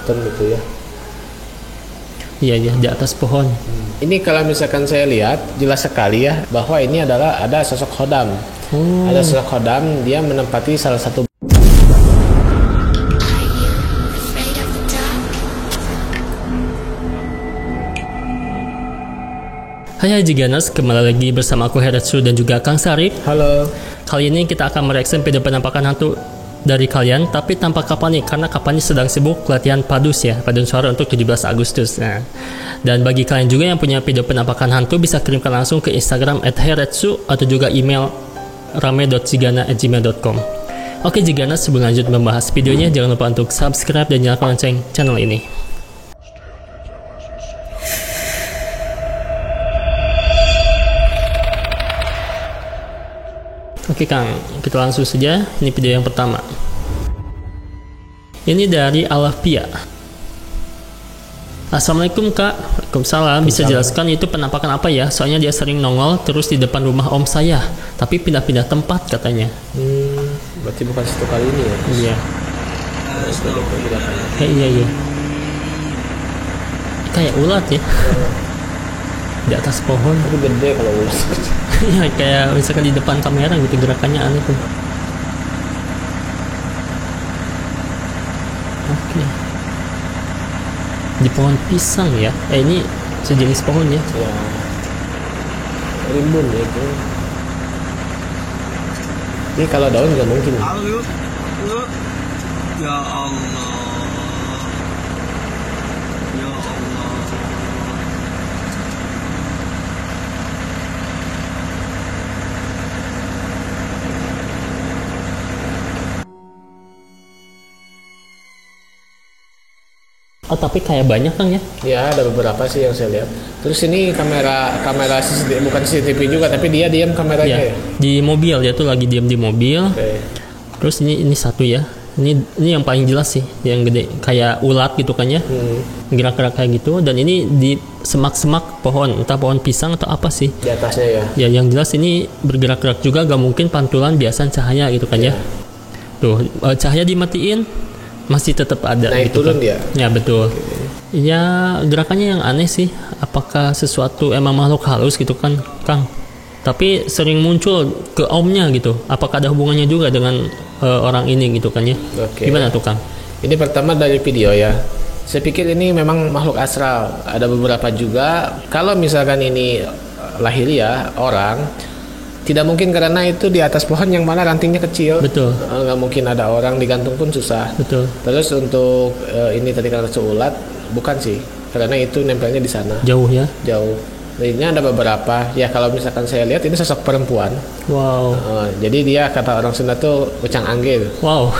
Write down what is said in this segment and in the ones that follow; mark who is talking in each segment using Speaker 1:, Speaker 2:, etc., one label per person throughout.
Speaker 1: hitam gitu ya.
Speaker 2: Iya ya, di atas pohon.
Speaker 1: Ini kalau misalkan saya lihat jelas sekali ya bahwa ini adalah ada sosok khodam. Ada sosok khodam, dia menempati salah satu.
Speaker 2: Hai Jiganas, kembali lagi bersama aku Heretsu dan juga Kang Sarip.
Speaker 1: Halo.
Speaker 2: Kali ini kita akan mereaksi video penampakan hantu dari kalian, tapi tanpa Kapani karena Kapani sedang sibuk latihan padus ya, paduan suara untuk 17 Agustus. Nah, dan bagi kalian juga yang punya video penampakan hantu bisa kirimkan langsung ke Instagram @heretsu atau juga email rame.jigana@gmail.com. Oke Jiganas, sebelum lanjut membahas videonya, jangan lupa untuk subscribe dan nyalakan lonceng channel ini. Oke Kang, kita langsung saja. Ini video yang pertama. Ini dari Alafia. Assalamualaikum Kak. Waalaikumsalam. Bisa jelaskan itu penampakan apa ya? Soalnya dia sering nongol terus di depan rumah om saya, tapi pindah-pindah tempat katanya.
Speaker 1: Berarti bukan satu kali ini ya?
Speaker 2: Iya. Iya. Kayak ulat ya. Di atas pohon.
Speaker 1: Tapi gede kalau ulat.
Speaker 2: Ya kayak misalkan di depan kamera gitu, gerakannya aneh tuh. Oke. Di pohon pisang ya. Ini sejenis pohon ya.
Speaker 1: Ya. Rimbun ya itu. Ini kalau daun nggak mungkin.
Speaker 3: Ya Allah. Ya Allah.
Speaker 2: Oh tapi kayak banyak Kang ya?
Speaker 1: Ya ada beberapa sih yang saya lihat. Terus ini kamera CCTV, bukan CCTV juga, tapi dia diam kameranya ya.
Speaker 2: Di mobil, dia tuh lagi diam di mobil.
Speaker 1: Oke.
Speaker 2: Terus ini satu ya. Ini yang paling jelas sih, yang gede kayak ulat gitu kan ya. Gerak-gerak kayak gitu, dan ini di semak-semak pohon, entah pohon pisang atau apa sih.
Speaker 1: Di atasnya ya.
Speaker 2: Ya yang jelas ini bergerak-gerak juga, gak mungkin pantulan biasa cahaya gitu kan ya. Tuh, cahaya dimatiin masih tetap ada.
Speaker 1: Naik
Speaker 2: gitu
Speaker 1: turun
Speaker 2: kan.
Speaker 1: dia.
Speaker 2: Ya betul. Ya gerakannya yang aneh sih. Apakah sesuatu emang makhluk halus gitu kan, Kang? Tapi sering muncul ke omnya gitu. Apakah ada hubungannya juga dengan orang ini gitu kan ya?
Speaker 1: Oke.
Speaker 2: Gimana tuh Kang?
Speaker 1: Ini pertama dari video ya. Saya pikir ini memang makhluk astral. Ada beberapa juga. Kalau misalkan ini lahiriah orang, tidak mungkin karena itu di atas pohon yang mana rantingnya kecil.
Speaker 2: Betul.
Speaker 1: Nggak mungkin ada orang digantung pun susah.
Speaker 2: Betul.
Speaker 1: Terus untuk ini tadi karena ulat, bukan sih. Karena itu nempelnya di sana.
Speaker 2: Jauh ya?
Speaker 1: Jauh. Ini ada beberapa. Ya kalau misalkan saya lihat ini sosok perempuan.
Speaker 2: Wow.
Speaker 1: Jadi dia kata orang Sunda tuh ucang angge.
Speaker 2: Wow.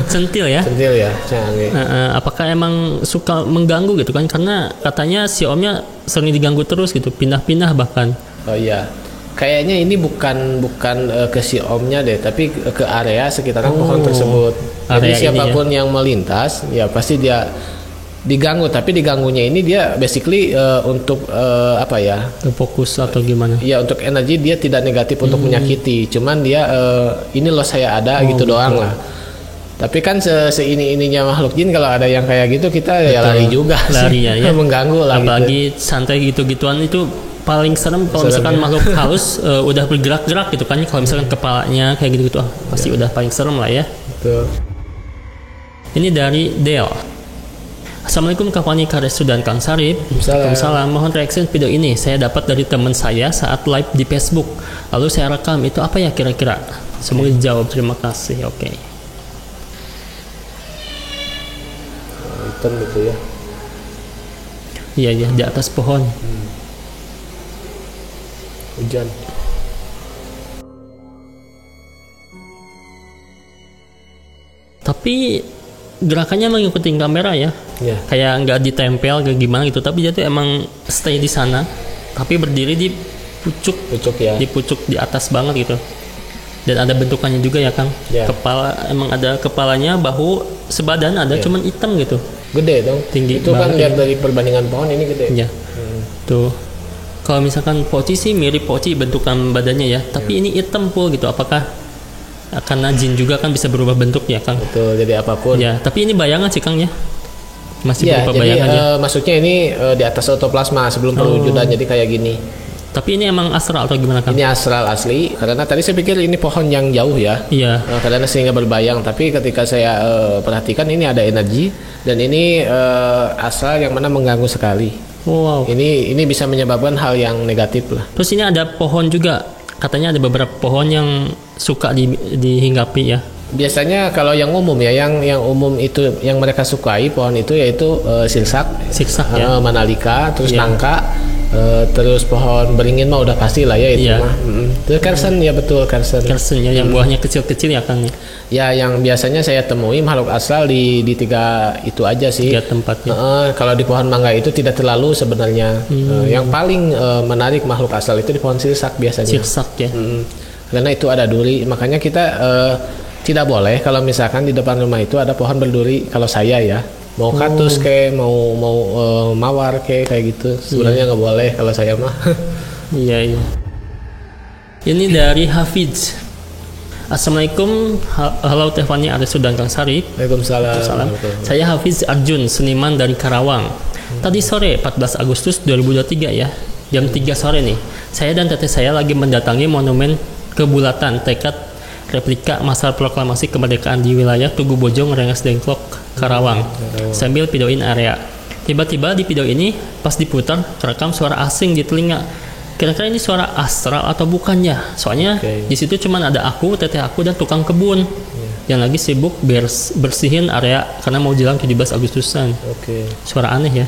Speaker 2: Centil ya?
Speaker 1: Centil ya, ucang angge.
Speaker 2: Apakah emang suka mengganggu gitu kan? Karena katanya si omnya sering diganggu terus gitu, pindah-pindah bahkan.
Speaker 1: Oh iya. Kayaknya ini bukan ke si omnya deh, tapi ke area sekitaran pohon tersebut. Jadi siapapun yang melintas, ya pasti dia diganggu. Tapi diganggunya ini dia basically untuk apa ya?
Speaker 2: Fokus atau gimana?
Speaker 1: Ya untuk energi dia tidak negatif untuk menyakiti. Cuman dia ini loh saya ada gitu
Speaker 2: betul.
Speaker 1: doang lah. Tapi kan seini-ininya makhluk jin kalau ada yang kayak gitu kita ya lari juga
Speaker 2: lari
Speaker 1: sih.
Speaker 2: Ya.
Speaker 1: Mengganggu lah.
Speaker 2: Apalagi santai gitu-gituan itu paling serem kalau misalkan makhluk halus udah bergerak-gerak gitu kan, kalau misalkan kepalanya kayak gitu-gitu pasti udah paling serem lah ya.
Speaker 1: Betul.
Speaker 2: Ini dari Del. Assalamualaikum Kapani, Karesu dan Kang Sarip. Waalaikumsalam. Mohon reaksi video ini saya dapat dari teman saya saat live di Facebook. Lalu saya rekam, itu apa ya kira-kira? Semoga dijawab, terima kasih. Oke.
Speaker 1: Hitam gitu ya.
Speaker 2: Iya di atas pohon.
Speaker 1: Hujan.
Speaker 2: Tapi gerakannya mengikuti kamera ya. Kayak nggak ditempel kayak gimana gitu, tapi dia tuh emang stay di sana, tapi berdiri di pucuk
Speaker 1: ya.
Speaker 2: Di pucuk di atas banget gitu. Dan ada bentukannya juga ya Kang. Kepala emang ada kepalanya, bahu sebadan ada, cuman hitam gitu.
Speaker 1: Gede dong.
Speaker 2: Tinggi.
Speaker 1: Itu kan lihat dari perbandingan pohon ini gede.
Speaker 2: Iya. Tuh. Kalau misalkan poci sih mirip poci bentukan badannya ya, tapi ini hitam full gitu. Apakah karena jin juga kan bisa berubah bentuk ya Kang?
Speaker 1: Betul, jadi apapun.
Speaker 2: Ya, tapi ini bayangan sih Kang ya. Masih
Speaker 1: Ya,
Speaker 2: berupa
Speaker 1: jadi
Speaker 2: bayangan ya.
Speaker 1: maksudnya ini di atas otoplasma sebelum perwujudan, jadi kayak gini.
Speaker 2: Tapi ini emang astral atau gimana Kang?
Speaker 1: Ini astral asli, karena tadi saya pikir ini pohon yang jauh ya.
Speaker 2: Iya.
Speaker 1: Karena sehingga berbayang, tapi ketika saya perhatikan ini ada energi dan ini astral yang mana mengganggu sekali.
Speaker 2: Wow.
Speaker 1: Ini bisa menyebabkan hal yang negatif lah.
Speaker 2: Terus ini ada pohon juga. Katanya ada beberapa pohon yang suka dihinggapi ya.
Speaker 1: Biasanya kalau yang umum ya, yang umum itu yang mereka sukai pohon itu yaitu silsak,
Speaker 2: Siksak ya.
Speaker 1: manalika, terus
Speaker 2: Iya.
Speaker 1: nangka, terus pohon beringin mah udah pasti lah ya itu
Speaker 2: Iya.
Speaker 1: mah. Terus kersen ya, betul kersen.
Speaker 2: Kersen ya, yang buahnya kecil-kecil ya Kang.
Speaker 1: Ya, yang biasanya saya temui makhluk astral di tiga itu aja sih.
Speaker 2: Tiga tempatnya.
Speaker 1: Kalau di pohon mangga itu tidak terlalu sebenarnya. Yang paling menarik makhluk astral itu di pohon silsak biasanya.
Speaker 2: Siksak ya.
Speaker 1: Karena itu ada duri, makanya kita tidak boleh kalau misalkan di depan rumah itu ada pohon berduri. Kalau saya ya, mau kaktus kayak mau mawar kayak gitu, sebenarnya nggak boleh kalau saya mah.
Speaker 2: Iya, iya. Ini dari Hafiz. Assalamualaikum. Halo Tefani Arisu dan Kang Sarip.
Speaker 1: Waalaikumsalam.
Speaker 2: Salam. Saya Hafiz Arjun, seniman dari Karawang. Tadi sore 14 Agustus 2023 ya, jam 3 sore nih. Saya dan teteh saya lagi mendatangi monumen kebulatan tekad replika masa proklamasi kemerdekaan di wilayah Tugu Bojong, Rengas Dengklok, Karawang, sambil videoin area. Tiba-tiba di video ini pas diputar terekam suara asing di telinga. Kira-kira ini suara astral atau bukan ya? Soalnya di situ cuman ada aku, teteh aku dan tukang kebun yang lagi sibuk bersihin area karena mau jelang 17 Agustusan. Suara aneh ya.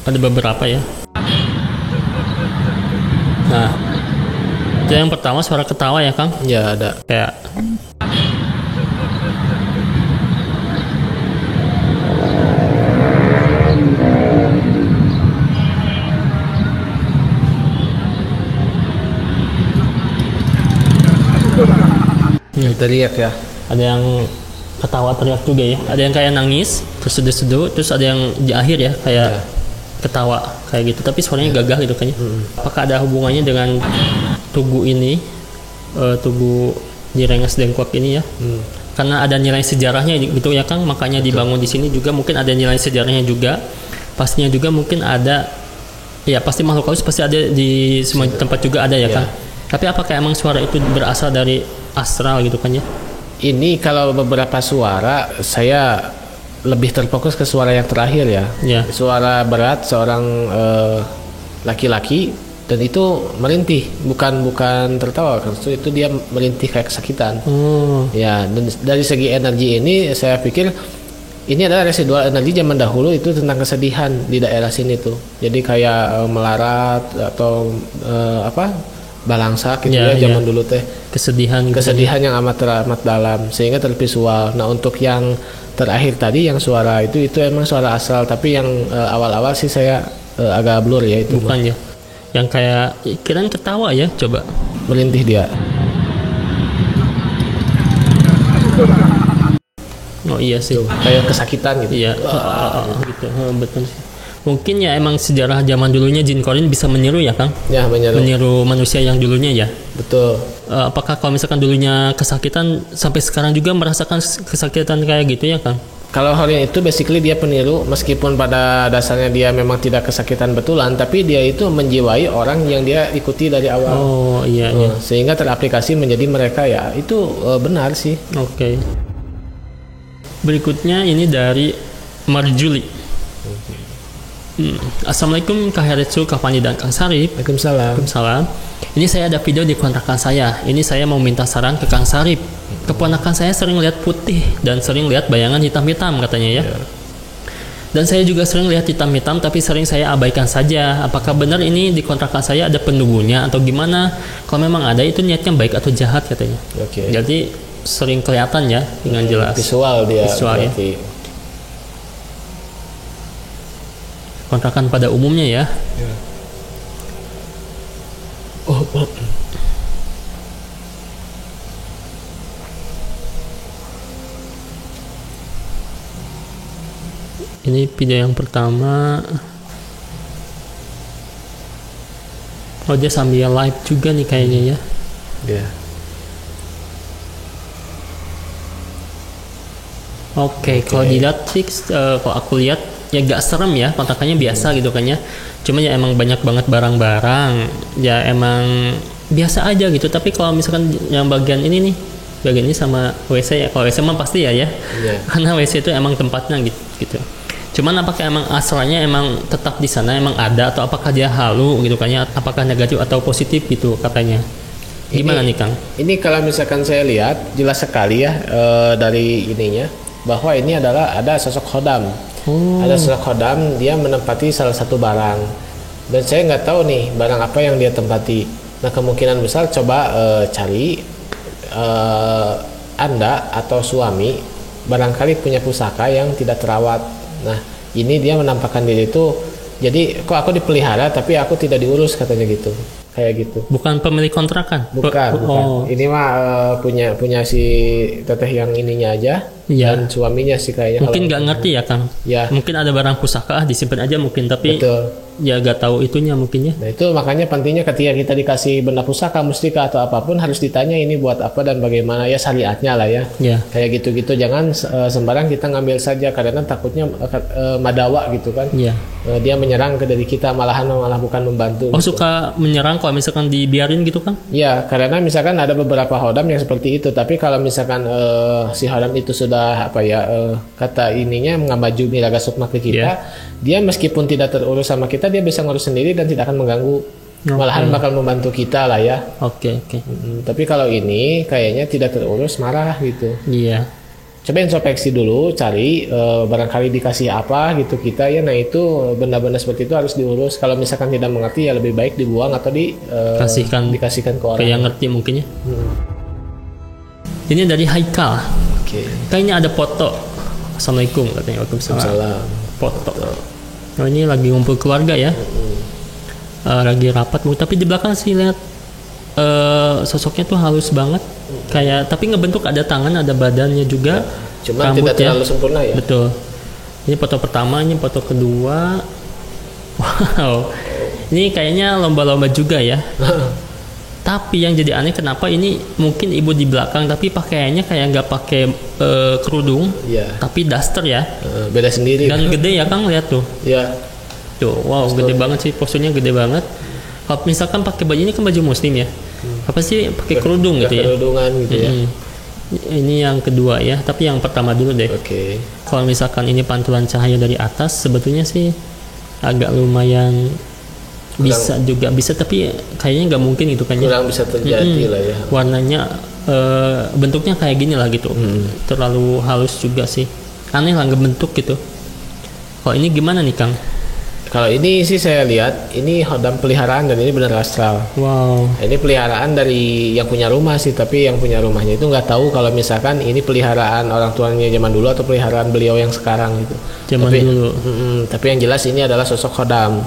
Speaker 2: Ada beberapa ya. Nah, itu yang pertama suara ketawa ya Kang?
Speaker 1: Ya ada.
Speaker 2: Kayak
Speaker 1: teriak ya.
Speaker 2: ada yang ketawa teriak juga ya. Ada yang kayak nangis, terus seduh-seduh, terus ada yang di akhir ya kayak ketawa kayak gitu. Tapi suaranya gagah gitu kayaknya. Apakah ada hubungannya dengan tugu ini, tugu di Rengas Dengklok ini ya? Karena ada nilai sejarahnya gitu ya Kang, makanya dibangun di sini juga. Mungkin ada nilai sejarahnya juga. Pastinya juga mungkin ada. Ya pasti makhluk halus pasti ada di semua tempat juga ada ya Kang. Tapi apakah emang suara itu berasal dari astral gitu kan ya?
Speaker 1: Ini kalau beberapa suara saya lebih terfokus ke suara yang terakhir ya. Suara berat seorang laki-laki dan itu merintih, bukan tertawa, itu dia merintih kayak kesakitan. Ya, dan dari segi energi ini saya pikir ini adalah residual energi zaman dahulu itu tentang kesedihan di daerah sini tuh. Jadi kayak melarat atau balangsa gitu ya zaman dulu teh. Kesedihan yang amat dalam sehingga tervisual. Nah, untuk yang terakhir tadi yang suara itu emang suara asal, tapi yang awal-awal sih saya agak blur ya itu.
Speaker 2: Bukan ya. Yang kayak kirain ketawa ya, coba.
Speaker 1: Merintih dia.
Speaker 2: Oh iya sih.
Speaker 1: Kayak kesakitan gitu.
Speaker 2: Iya. Gitu. Betul sih. Mungkin ya emang sejarah zaman dulunya jin korin bisa meniru ya Kang?
Speaker 1: Ya,
Speaker 2: meniru manusia yang dulunya ya.
Speaker 1: Betul.
Speaker 2: Apakah kalau misalkan dulunya kesakitan sampai sekarang juga merasakan kesakitan kayak gitu ya Kang?
Speaker 1: Kalau hal yang itu basically dia peniru, meskipun pada dasarnya dia memang tidak kesakitan betulan, tapi dia itu menjiwai orang yang dia ikuti dari awal.
Speaker 2: Oh iya.
Speaker 1: Sehingga teraplikasi menjadi mereka ya itu benar sih.
Speaker 2: Oke. Berikutnya ini dari Marjuli. Assalamualaikum Kak Heretsu, Kak Fani dan Kang Sarip.
Speaker 1: Waalaikumsalam.
Speaker 2: Ini saya ada video di kontrakan saya. Ini saya mau minta saran ke Kang Sarip. Keponakan saya sering lihat putih dan sering lihat bayangan hitam-hitam katanya ya. Dan saya juga sering lihat hitam-hitam tapi sering saya abaikan saja. Apakah benar ini di kontrakan saya ada penunggunya atau gimana? Kalau memang ada itu niatnya baik atau jahat katanya. Jadi sering kelihatan ya dengan jelas.
Speaker 1: Visual dia.
Speaker 2: Ya. Kontrakan pada umumnya ya. Ini video yang pertama. Oh, dia sambil live juga nih kayaknya ya.
Speaker 1: Ya.
Speaker 2: Oke, kalau dilihat sih, kalau aku lihat ya gak serem ya, kontrakannya biasa gitu kan ya. Cuma ya emang banyak banget barang-barang, ya emang biasa aja gitu. Tapi kalau misalkan yang bagian ini nih, bagian ini sama WC ya, kalau WC mah pasti ya, karena WC itu emang tempatnya gitu. Cuman apakah emang asalnya emang tetap di sana emang ada, atau apakah dia halu gitu kan ya, apakah negatif atau positif gitu katanya. Gimana nih Kang?
Speaker 1: Ini kalau misalkan saya lihat jelas sekali ya dari ininya, bahwa ini adalah ada sosok khodam. Ada sosok khodam, dia menempati salah satu barang, dan saya nggak tahu nih barang apa yang dia tempati. Nah, kemungkinan besar coba cari Anda atau suami barangkali punya pusaka yang tidak terawat. Nah, ini dia menampakkan diri itu, jadi kok aku dipelihara tapi aku tidak diurus katanya gitu. Kayak gitu.
Speaker 2: Bukan pemilik kontrakan?
Speaker 1: Bukan. Ini mah punya si teteh yang ininya aja, dan suaminya sih kayaknya.
Speaker 2: Mungkin nggak ngerti ya Kang.
Speaker 1: Ya.
Speaker 2: Mungkin ada barang pusaka disimpan aja mungkin, tapi
Speaker 1: betul.
Speaker 2: Ya nggak tahu itunya mungkin ya.
Speaker 1: Nah, itu makanya pentingnya ketika kita dikasih benda pusaka, mustika atau apapun harus ditanya ini buat apa dan bagaimana ya, syariatnya lah ya. Kayak gitu-gitu, jangan sembarang kita ngambil saja, karena takutnya madawa gitu kan. Dia menyerang ke diri kita, malah bukan membantu.
Speaker 2: Oh gitu. Suka menyerang kalau misalkan dibiarin gitu kan?
Speaker 1: Ya, karena misalkan ada beberapa hodam yang seperti itu, tapi kalau misalkan si hodam itu sudah kata ininya mengambaju miraga sukma ke kita, dia meskipun tidak terurus sama kita, dia bisa ngurus sendiri dan tidak akan mengganggu, malahan bakal membantu kita lah ya.
Speaker 2: Oke.
Speaker 1: Tapi kalau ini kayaknya tidak terurus, marah gitu.
Speaker 2: Iya.
Speaker 1: Coba introspeksi dulu, cari barangkali dikasih apa gitu kita ya. Nah, itu benda-benda seperti itu harus diurus. Kalau misalkan tidak mengerti ya lebih baik dibuang atau dikasihkan ke orang
Speaker 2: yang ngerti mungkin ya. Ini dari Haikal. Kayaknya ada foto. Assalamualaikum katanya.
Speaker 1: Waalaikumsalam.
Speaker 2: Foto. Oh, ini lagi ngumpul keluarga ya. Lagi rapat, tapi di belakang sih lihat sosoknya tuh halus banget, kayak tapi ngebentuk, ada tangan, ada badannya juga.
Speaker 1: Cuma tidak terlalu sempurna ya.
Speaker 2: Betul. Ini foto pertama, ini foto kedua. Wow. Ini kayaknya lomba-lomba juga ya. Tapi yang jadi aneh, kenapa ini mungkin ibu di belakang tapi pakaiannya kayak nggak pakai kerudung, tapi daster ya.
Speaker 1: Beda sendiri.
Speaker 2: Dan gede ya Kang, lihat tuh. Tuh, wow, gede banget sih, posturnya gede banget. Kalau misalkan pakai baju ini kan baju muslim ya, apa sih pakai kerudung gitu ya?
Speaker 1: Kerudungan gitu ya.
Speaker 2: Ini yang kedua ya, tapi yang pertama dulu deh. Kalau misalkan ini pantulan cahaya dari atas, sebetulnya sih agak lumayan bisa, tapi kayaknya nggak mungkin gitu kan ya.
Speaker 1: Kurang bisa terjadi lah ya.
Speaker 2: Warnanya bentuknya kayak gini lah gitu. Terlalu halus juga sih, aneh lah ngebentuk gitu. Kalau ini gimana nih Kang?
Speaker 1: Kalau ini sih saya lihat ini hodam peliharaan dan ini benar astral.
Speaker 2: Wow.
Speaker 1: Ini peliharaan dari yang punya rumah sih, tapi yang punya rumahnya itu nggak tahu kalau misalkan ini peliharaan orang tuanya zaman dulu atau peliharaan beliau yang sekarang gitu.
Speaker 2: Dulu.
Speaker 1: Tapi yang jelas ini adalah sosok hodam.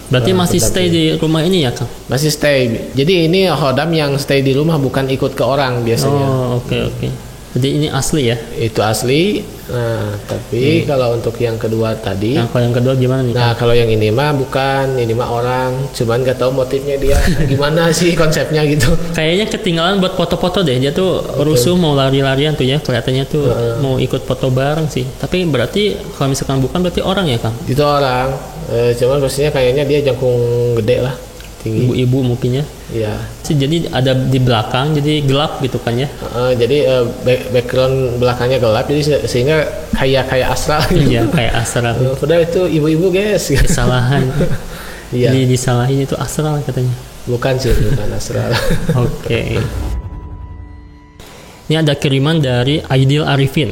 Speaker 2: Berarti masih stay di rumah ini ya Kang?
Speaker 1: Masih stay. Jadi ini hodam yang stay di rumah, bukan ikut ke orang biasanya.
Speaker 2: Oh, oke. Jadi ini asli ya?
Speaker 1: Itu asli. Nah, tapi kalau untuk yang kedua tadi.
Speaker 2: Nah, kalau yang kedua gimana nih?
Speaker 1: Nah, kalau yang ini mah bukan, ini mah orang. Cuman nggak tahu motifnya dia gimana sih konsepnya gitu.
Speaker 2: Kayaknya ketinggalan buat foto-foto deh. Dia tuh rusuh mau lari-larian tuh ya. Kelihatannya tuh mau ikut foto bareng sih. Tapi berarti kalau misalkan bukan, berarti orang ya Kang?
Speaker 1: Itu orang. Cuman pastinya kayaknya dia jangkung gede lah. Tinggi.
Speaker 2: Ibu-ibu mungkin ya.
Speaker 1: Iya.
Speaker 2: Jadi ada di belakang, jadi gelap gitu kan ya.
Speaker 1: Jadi background belakangnya gelap, jadi sehingga kayak astral.
Speaker 2: Iya, kayak astral.
Speaker 1: Padahal itu ibu-ibu guys.
Speaker 2: Kesalahan.
Speaker 1: Iya.
Speaker 2: Jadi disalahin itu astral katanya.
Speaker 1: Bukan sih, bukan astral.
Speaker 2: Oke. Ini ada kiriman dari Aidil Arifin.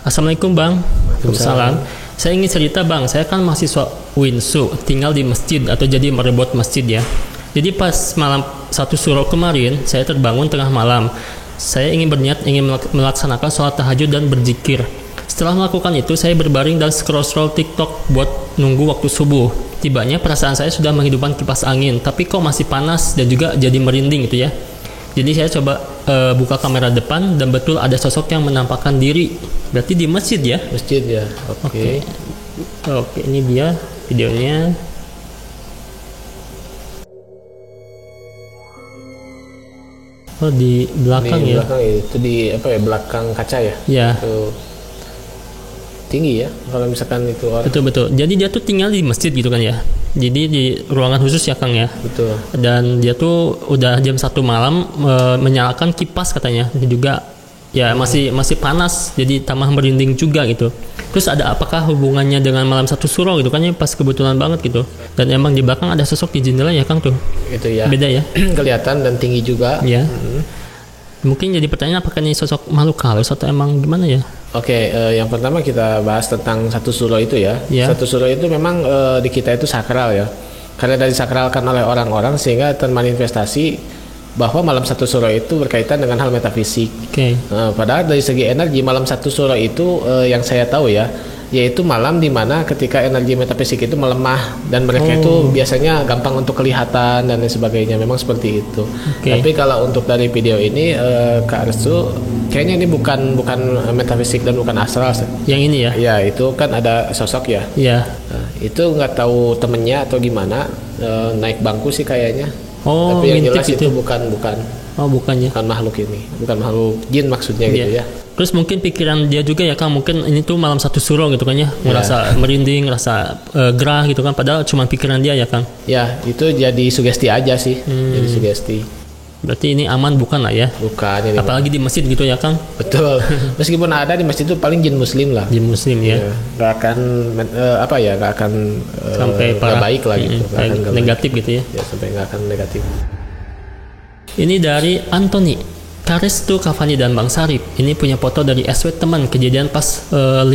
Speaker 2: Assalamualaikum Bang. Waalaikumsalam. Saya ingin cerita Bang, saya kan mahasiswa Winsu, tinggal di masjid atau jadi merebut masjid ya. Jadi pas malam 1 Syuro kemarin, saya terbangun tengah malam. Saya ingin berniat melaksanakan sholat tahajud dan berzikir. Setelah melakukan itu, saya berbaring dan scroll-scroll TikTok buat nunggu waktu subuh. Tibanya perasaan saya sudah menghidupkan kipas angin, tapi kok masih panas dan juga jadi merinding gitu ya. Jadi saya coba buka kamera depan dan betul ada sosok yang menampakkan diri. Berarti di masjid ya?
Speaker 1: Masjid ya. Oke.
Speaker 2: Oke, ini dia videonya. Oh, di belakang
Speaker 1: Di
Speaker 2: ya?
Speaker 1: belakang itu di apa ya, belakang kaca ya.
Speaker 2: Ya,
Speaker 1: Itu tinggi ya kalau misalkan itu orang.
Speaker 2: betul. Jadi dia tuh tinggal di masjid gitu kan ya. Jadi di ruangan khusus ya Kang ya.
Speaker 1: Betul.
Speaker 2: Dan dia tuh udah jam 1 malam menyalakan kipas katanya. Dia juga ya masih panas, jadi tambah merinding juga gitu. Terus ada apakah hubungannya dengan malam satu suro gitu kan ya, pas kebetulan banget gitu. Dan emang di belakang ada sosok di jendela ya Kang tuh.
Speaker 1: Itu ya.
Speaker 2: Beda ya.
Speaker 1: Kelihatan dan tinggi juga.
Speaker 2: Ya. Mungkin jadi pertanyaan apakah ini sosok makhluk halus atau emang gimana ya?
Speaker 1: Oke, yang pertama kita bahas tentang satu suro itu ya.
Speaker 2: Ya.
Speaker 1: Satu suro itu memang di kita itu sakral ya. Karena dari sakralkan oleh orang-orang sehingga termanifestasi bahwa malam satu suro itu berkaitan dengan hal metafisik.
Speaker 2: Oke.
Speaker 1: Padahal dari segi energi malam satu suro itu yang saya tahu ya, yaitu malam di mana ketika energi metafisik itu melemah dan mereka itu biasanya gampang untuk kelihatan dan lain sebagainya. Memang seperti itu.
Speaker 2: Oke.
Speaker 1: Tapi kalau untuk dari video ini Kak Restu, kayaknya ini bukan metafisik dan bukan astral.
Speaker 2: Yang ini ya?
Speaker 1: Ya itu kan ada sosok ya.
Speaker 2: Iya.
Speaker 1: Nah, itu nggak tahu temennya atau gimana, naik bangku sih kayaknya.
Speaker 2: Oh,
Speaker 1: Tapi yang
Speaker 2: ngintip
Speaker 1: jelas itu bukan
Speaker 2: Oh, bukannya.
Speaker 1: bukan makhluk ini, bukan makhluk jin maksudnya gitu
Speaker 2: Iya.
Speaker 1: ya.
Speaker 2: Terus mungkin pikiran dia juga ya Kang, mungkin ini tuh malam satu suro gitu kan ya, ngerasa merinding, ngerasa gerah gitu kan, padahal cuma pikiran dia ya Kang.
Speaker 1: Ya itu jadi sugesti aja sih, jadi sugesti.
Speaker 2: Berarti ini aman bukan lah ya?
Speaker 1: Bukan ini.
Speaker 2: Apalagi di masjid gitu ya Kang,
Speaker 1: Betul. Meskipun ada di masjid itu paling jin muslim lah.
Speaker 2: di muslim ya.
Speaker 1: Ya, nggak akan nggak akan
Speaker 2: Sampai
Speaker 1: nggak
Speaker 2: parah.
Speaker 1: baik lah gitu, nggak akan nggak
Speaker 2: negatif gitu ya.
Speaker 1: baik. Ya sampai nggak akan negatif.
Speaker 2: Ini dari Anthony. Karestu Cavani dan Bang Sarip. Ini punya foto dari SW teman kejadian pas 5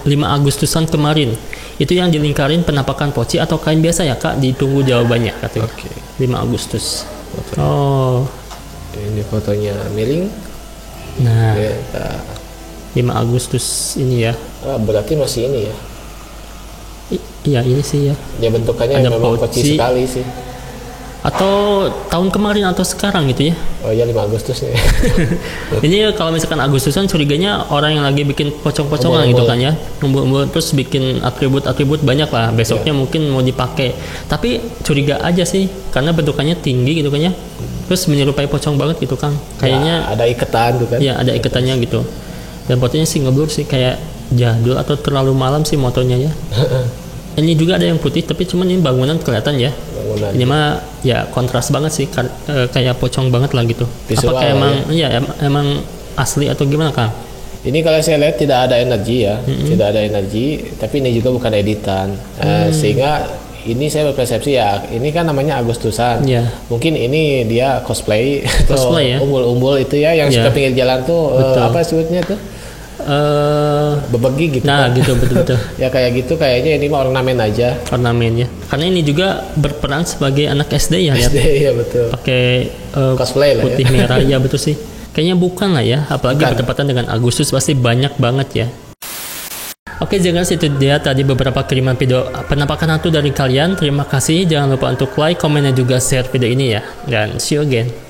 Speaker 2: Agustusan kemarin. Itu yang dilingkarin penampakan poci atau kain biasa ya Kak? Ditunggu jawabannya katanya.
Speaker 1: Oke.
Speaker 2: 5 Agustus.
Speaker 1: Foto.
Speaker 2: Oh.
Speaker 1: Ini fotonya miring.
Speaker 2: Nah,
Speaker 1: Ya,
Speaker 2: 5 Agustus ini ya.
Speaker 1: berarti masih ini ya.
Speaker 2: Iya, ini sih ya.
Speaker 1: Ya bentukannya
Speaker 2: Ada
Speaker 1: memang
Speaker 2: poci.
Speaker 1: poci sekali sih.
Speaker 2: Atau tahun kemarin atau sekarang gitu ya.
Speaker 1: Oh ya 5 Agustus nih.
Speaker 2: Ini kalau misalkan Agustusan curiganya orang yang lagi bikin pocong-pocongan gitu kan ya, ngumpul-ngumpul terus bikin atribut-atribut banyak lah, besoknya mungkin mau dipakai. Tapi curiga aja sih karena bentukannya tinggi gitu kan ya, terus menyerupai pocong banget gitu kan, kayaknya
Speaker 1: Ya, ada iketan tuh kan.
Speaker 2: ya ada ikatannya gitu. Dan fotonya sih ngeblur sih, kayak jadul atau terlalu malam sih motonya ya. Ini juga ada yang putih tapi cuman ini bangunan kelihatan ya.
Speaker 1: Bangunan.
Speaker 2: Ini mah ya kontras banget sih, kayak pocong banget lah gitu.
Speaker 1: Visual
Speaker 2: Apakah emang emang asli atau gimana Kang?
Speaker 1: Ini kalau saya lihat tidak ada energi ya, tidak ada energi. Tapi ini juga bukan editan, sehingga ini saya berpersepsi ya. Ini kan namanya Agustusan.
Speaker 2: Iya.
Speaker 1: Mungkin ini dia cosplay,
Speaker 2: Cosplay ya?
Speaker 1: umbul-umbul itu ya yang
Speaker 2: Iya.
Speaker 1: suka pinggir jalan tuh
Speaker 2: Betul.
Speaker 1: apa sebutnya tuh bebegi gitu.
Speaker 2: Nah
Speaker 1: kan.
Speaker 2: gitu betul-betul.
Speaker 1: Ya kayak gitu kayaknya ini mah ornamen aja.
Speaker 2: Ornamennya. Karena ini juga berperan sebagai anak SD ya, lihat
Speaker 1: SD ya betul.
Speaker 2: pakai
Speaker 1: Cosplay lah
Speaker 2: putih
Speaker 1: ya.
Speaker 2: merah ya betul sih. Kayaknya bukan lah ya, apalagi
Speaker 1: Bukan.
Speaker 2: bertepatan dengan Agustus pasti banyak banget ya. Oke, jangan itu dia tadi beberapa kiriman video penampakan hantu dari kalian. Terima kasih. Jangan lupa untuk like, komen, dan juga share video ini ya. Dan see you again.